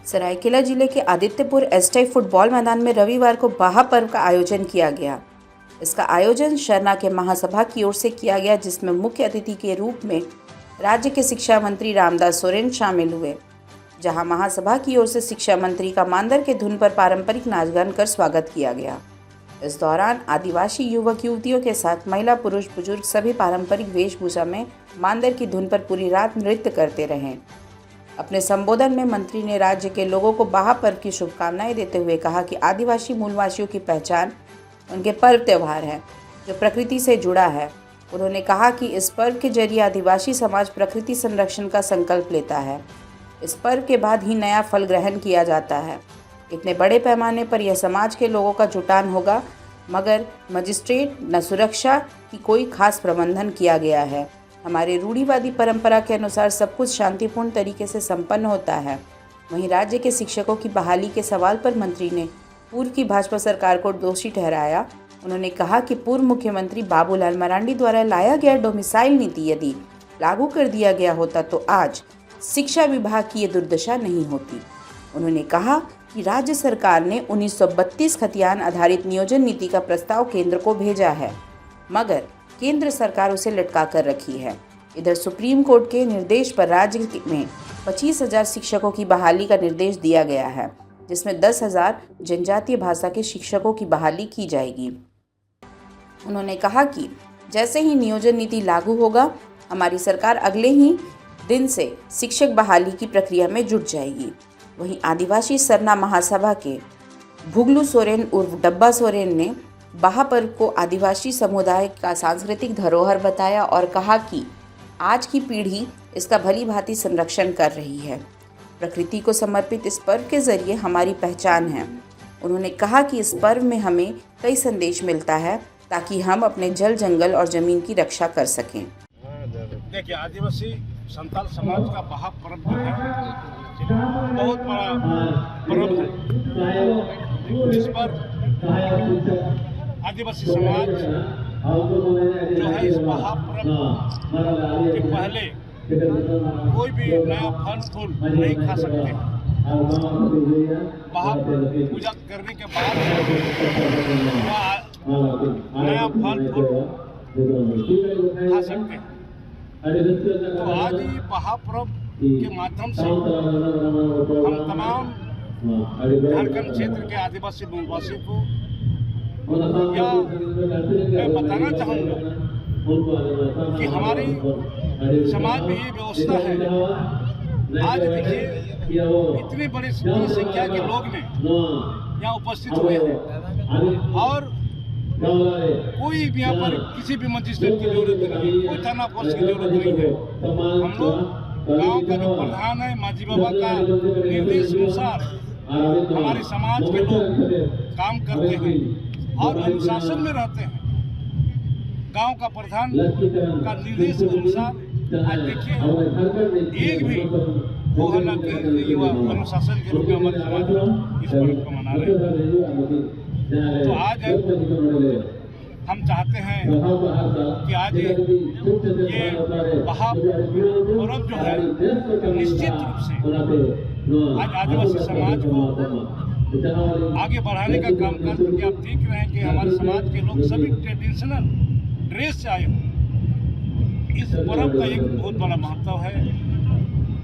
सरायकेला जिले के आदित्यपुर एसटाई फुटबॉल मैदान में रविवार को बाहा पर्व का आयोजन किया गया। इसका आयोजन शरणा के महासभा की ओर से किया गया, जिसमें मुख्य अतिथि के रूप में राज्य के शिक्षा मंत्री रामदास सोरेन शामिल हुए। जहां महासभा की ओर से शिक्षा मंत्री का मांदर के धुन पर पारंपरिक नाच गान कर स्वागत किया गया। इस दौरान आदिवासी युवक युवतियों के साथ महिला पुरुष बुजुर्ग सभी पारंपरिक वेशभूषा में मांदर की धुन पर पूरी रात नृत्य करते रहे। अपने संबोधन में मंत्री ने राज्य के लोगों को बाहा पर्व की शुभकामनाएं देते हुए कहा कि आदिवासी मूलवासियों की पहचान उनके पर्व त्यौहार है जो प्रकृति से जुड़ा है। उन्होंने कहा कि इस पर्व के जरिए आदिवासी समाज प्रकृति संरक्षण का संकल्प लेता है। इस पर्व के बाद ही नया फल ग्रहण किया जाता है। इतने बड़े पैमाने पर यह समाज के लोगों का जुटान होगा, मगर मजिस्ट्रेट न सुरक्षा की कोई खास प्रबंधन किया गया है। हमारे रूढ़िवादी परंपरा के अनुसार सब कुछ शांतिपूर्ण तरीके से संपन्न होता है। वहीं राज्य के शिक्षकों की बहाली के सवाल पर मंत्री ने पूर्व की भाजपा सरकार को दोषी ठहराया। उन्होंने कहा कि पूर्व मुख्यमंत्री बाबूलाल मरांडी द्वारा लाया गया डोमिसाइल नीति यदि लागू कर दिया गया होता तो आज शिक्षा विभाग की ये दुर्दशा नहीं होती। उन्होंने कहा कि राज्य सरकार ने 1932 खतियान आधारित नियोजन नीति का प्रस्ताव केंद्र को भेजा है, मगर केंद्र सरकार उसे लटका कर रखी है। इधर सुप्रीम कोर्ट के निर्देश पर राज्य में 25,000 शिक्षकों की बहाली का निर्देश दिया गया है, जिसमें 10,000 जनजातीय भाषा के शिक्षकों की बहाली की जाएगी। उन्होंने कहा कि जैसे ही नियोजन नीति लागू होगा, हमारी सरकार अगले ही दिन से शिक्षक बहाली की प्रक्रिया में जुट जाएगी। वहीं आदिवासी सरना महासभा के भुगलू सोरेन उर्फ डब्बा सोरेन ने बाहा पर्व को आदिवासी समुदाय का सांस्कृतिक धरोहर बताया और कहा कि आज की पीढ़ी इसका भली भांति संरक्षण कर रही है। प्रकृति को समर्पित इस पर्व के जरिए हमारी पहचान है। उन्होंने कहा कि इस पर्व में हमें कई संदेश मिलता है ताकि हम अपने जल जंगल और जमीन की रक्षा कर सकें। देखिए, आदिवासी संताल समाज का बाहा पर्व जो है बहुत बड़ा पर्व है, जिस पर आदिवासी समाज जो है इस बाहा पर्व के पहले कोई भी नया फल फूल नहीं खा सकते। बाहा पूजा करने के बाद नया फल फूल खा सकते हैं। तो आज ये बाहा पर्व के माध्यम से हम तमाम झारखंड क्षेत्र के आदिवासी मूलवासी को या मैं बताना चाहूँगा कि हमारी समाज में ये व्यवस्था है। आज देखिए, इतनी बड़ी संख्या के लोग ने यहाँ उपस्थित हुए हैं और कोई भी यहाँ पर किसी भी मजिस्ट्रेट की जरूरत नहीं है, कोई थाना फोर्स की जरूरत नहीं है। हम लोग गांव का जो प्रधान है मांझी बाबा का निर्देश अनुसार हमारे समाज के लोग काम करते हैं और अनुशासन में रहते हैं। गांव का प्रधान का निर्देश अनुसार आज देखिए एक भी वो हालांकि युवा अनुशासन के रूप में हमारे समाज इस पर्व को मना रहे हैं। तो आज हम चाहते हैं कि आज ये बाहा पर्व जो है निश्चित रूप से आज आदिवासी समाज को आगे बढ़ाने का काम कर, क्योंकि आप देख रहे हैं कि हमारे समाज के लोग सभी ट्रेडिशनल ड्रेस से आए हुए। इस पर्व का एक बहुत बड़ा महत्व है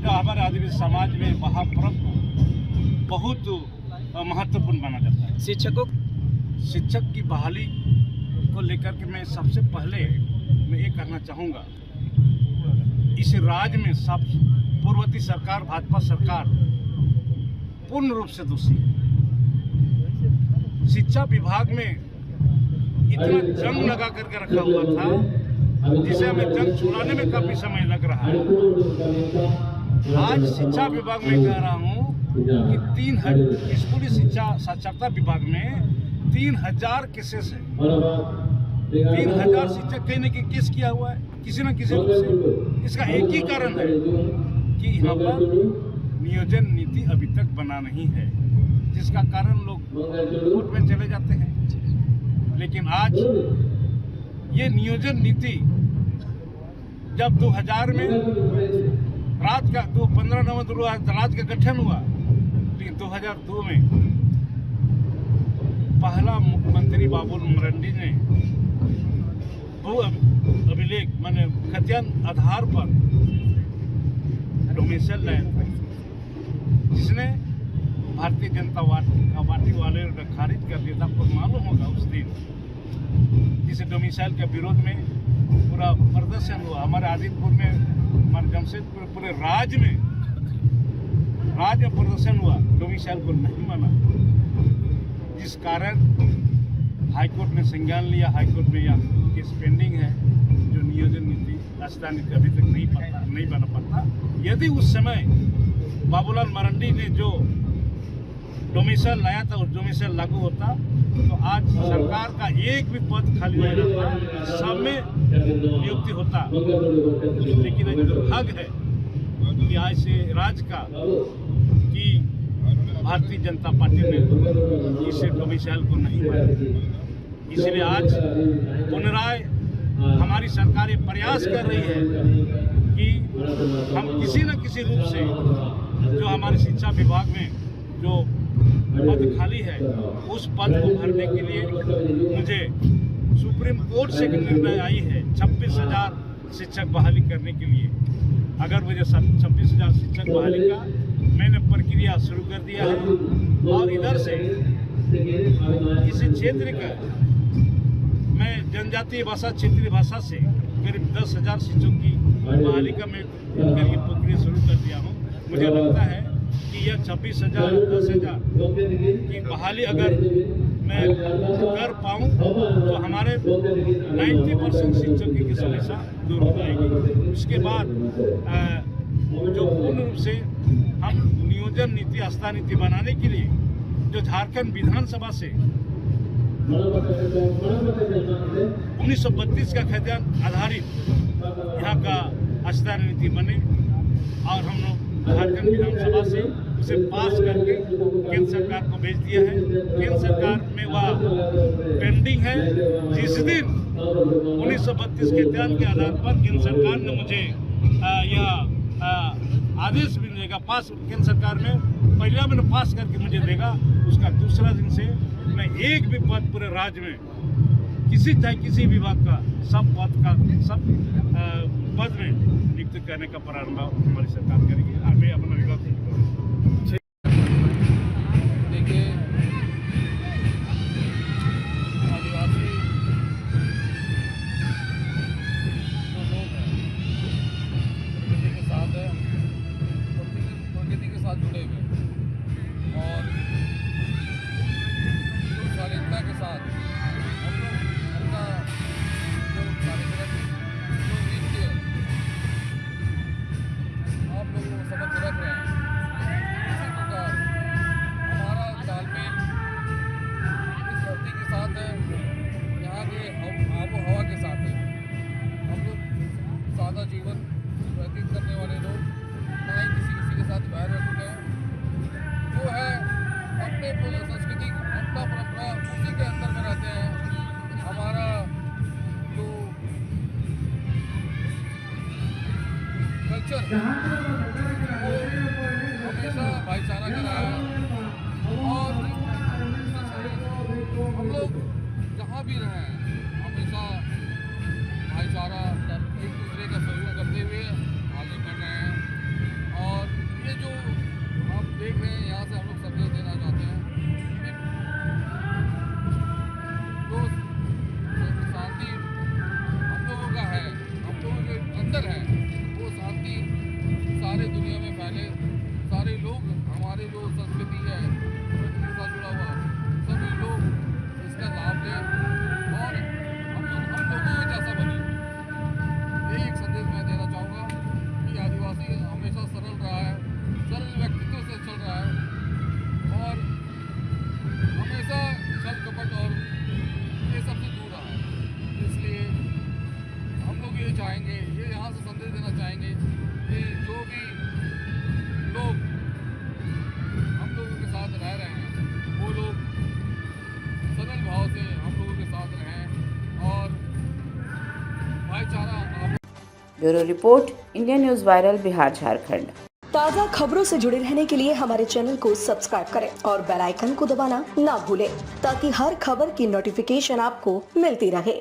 जो हमारे आदिवासी समाज में बाहा पर्व बहुत महत्वपूर्ण माना जाता है। शिक्षक की बहाली को लेकर के मैं सबसे पहले मैं ये कहना चाहूँगा, इस राज्य में सब पूर्ववर्ती सरकार भाजपा सरकार पूर्ण रूप से दोषी है। शिक्षा विभाग में इतना जंग लगा करके रखा हुआ था जिसे हमें जंग छुड़ाने में काफी समय लग रहा है। आज शिक्षा विभाग में कह रहा हूँ कि स्कूली शिक्षा साक्षरता विभाग में 3,000 केसेस है। 3,000 शिक्षक कहीं न कहीं केस किया हुआ है किसी न किसी रूप से। इसका एक ही कारण है कि यहाँ पर नियोजन नीति अभी तक बना नहीं है, जिसका कारण लोग कोर्ट में चले जाते हैं। लेकिन आज ये नियोजन नीति जब 2000 में राज्य का 15 नवंबर राज्य का गठन हुआ 2002 में पहला मुख्यमंत्री बाबुल मरंडी ने भू अभिलेख माने खतियान आधार पर डोमिसाइल लाया था, जिसने भारतीय जनता पार्टी वाले ने खारिज कर दिया था। आपको मालूम होगा उस दिन जिस डोमिसाइल के विरोध में पूरा प्रदर्शन हुआ हमारे आदितपुर में, हमारे जमशेदपुर, पूरे राज्य में प्रदर्शन हुआ, डोमिसाइल को नहीं माना, जिस कारण हाईकोर्ट ने संज्ञान लिया। हाईकोर्ट में यह केस पेंडिंग है, जो नियोजन नीति आस्था नीति अभी तक नहीं बना पाता। यदि उस समय बाबूलाल मरंडी ने जो डोमिसाइल लाया था, उस डोमिसाइल लागू होता तो आज सरकार का एक भी पद खाली नहीं रहता, सब में नियुक्ति होता। लेकिन एक दुर्भाग्य है कि आज से राज्य का कि भारतीय जनता पार्टी ने इस डोमिसाइल को नहीं माना। इसलिए आज पुनराय हमारी सरकार ये प्रयास कर रही है कि हम किसी न किसी रूप से जो हमारे शिक्षा विभाग में जो पद खाली है, उस पद को भरने के लिए मुझे सुप्रीम कोर्ट से निर्णय आई है 26,000 शिक्षक बहाली करने के लिए। अगर मुझे 26,000 शिक्षक बहाली का मैंने प्रक्रिया शुरू कर दिया है, और इधर से किसी क्षेत्र का मैं जनजातीय भाषा, क्षेत्रीय भाषा से करीब 10,000 शिक्षकों की बहाली का मैं प्रक्रिया शुरू कर दिया हूँ। मुझे लगता है कि यह 26,000, 10,000 की बहाली अगर मैं कर पाऊँ तो हमारे 90% शिक्षकों की समस्या दूर हो जाएगी। उसके बाद जो पूर्ण रूप से हम नियोजन नीति, आस्था नीति बनाने के लिए जो झारखंड विधानसभा से 1932 का खतियान आधारित यहाँ का आस्था नीति बने, और हम लोग झारखंड विधानसभा से उसे पास करके केंद्र सरकार को भेज दिया है। केंद्र सरकार में वह पेंडिंग है। जिस दिन 1932 के खतियान के आधार पर केंद्र सरकार ने मुझे यह आदेश भी देगा, पास केंद्र सरकार में पहला मैंने पास करके मुझे देगा, उसका दूसरा दिन से मैं एक भी पद पूरे राज्य में किसी विभाग का सब पद में नियुक्त करने का प्रारंभ हमारी सरकार करेगी। आगे अपना विभाग देखिए, आदिवासी जो लोग हैं प्रकृति के साथ है, प्रकृति के साथ जुड़े हुए हैं, और शालीनता के साथ हम लोग अपना जो कार्यक्रम जो नृत्य आप लोगों को समझ रख रहे हैं, इसी प्रकार हमारा तालमेल इस धरती के साथ है, यहाँ के आबो हवा के साथ है। हम लोग सादा जीवन व्यतीत करने वाले लोग, ना ही किसी के साथ बैर रखते हैं, जो है अपने संस्कृति, अपना परंपरा, उसी के अंदर में रहते हैं। हमारा जो कल्चर वो हमेशा भाईचारा का रहा है, और हम लोग जहाँ भी रहें हमेशा भाईचारा, एक दूसरे का सहयोग करते हुए आगे बढ़ रहे हैं। और ये जो आप देख रहे हैं, यहाँ से हम लोग संदेश देना चाहते हैं कि जो शांति हम लोगों का है, हम लोगों के अंदर है, वो शांति सारे दुनिया में फैले। सारे लोग, हमारे जो संस्कृति है, प्रकृति से जुड़ा हुआ, सभी लोग इसका लाभ लें और हम लोगों जैसा बने। यही एक संदेश मैं देना चाहूँगा कि आदिवासी हमेशा सरल रहा है, सरल व्यक्तित्व से चल रहा है, और हमेशा छल कपट और ये सबसे दूर रहा है। इसलिए हम लोग ये चाहेंगे, ये यहाँ से संदेश देना चाहेंगे कि जो भी लोग हम लोगों के साथ रह रहे हैं, वो लोग सरल भाव से हम लोगों के साथ रहें और भाईचारा। Bureau report, Indian news viral, Bihar Jharkhand. ताज़ा खबरों से जुड़े रहने के लिए हमारे चैनल को सब्सक्राइब करें और बेल आइकन को दबाना ना भूलें ताकि हर खबर की नोटिफिकेशन आपको मिलती रहे।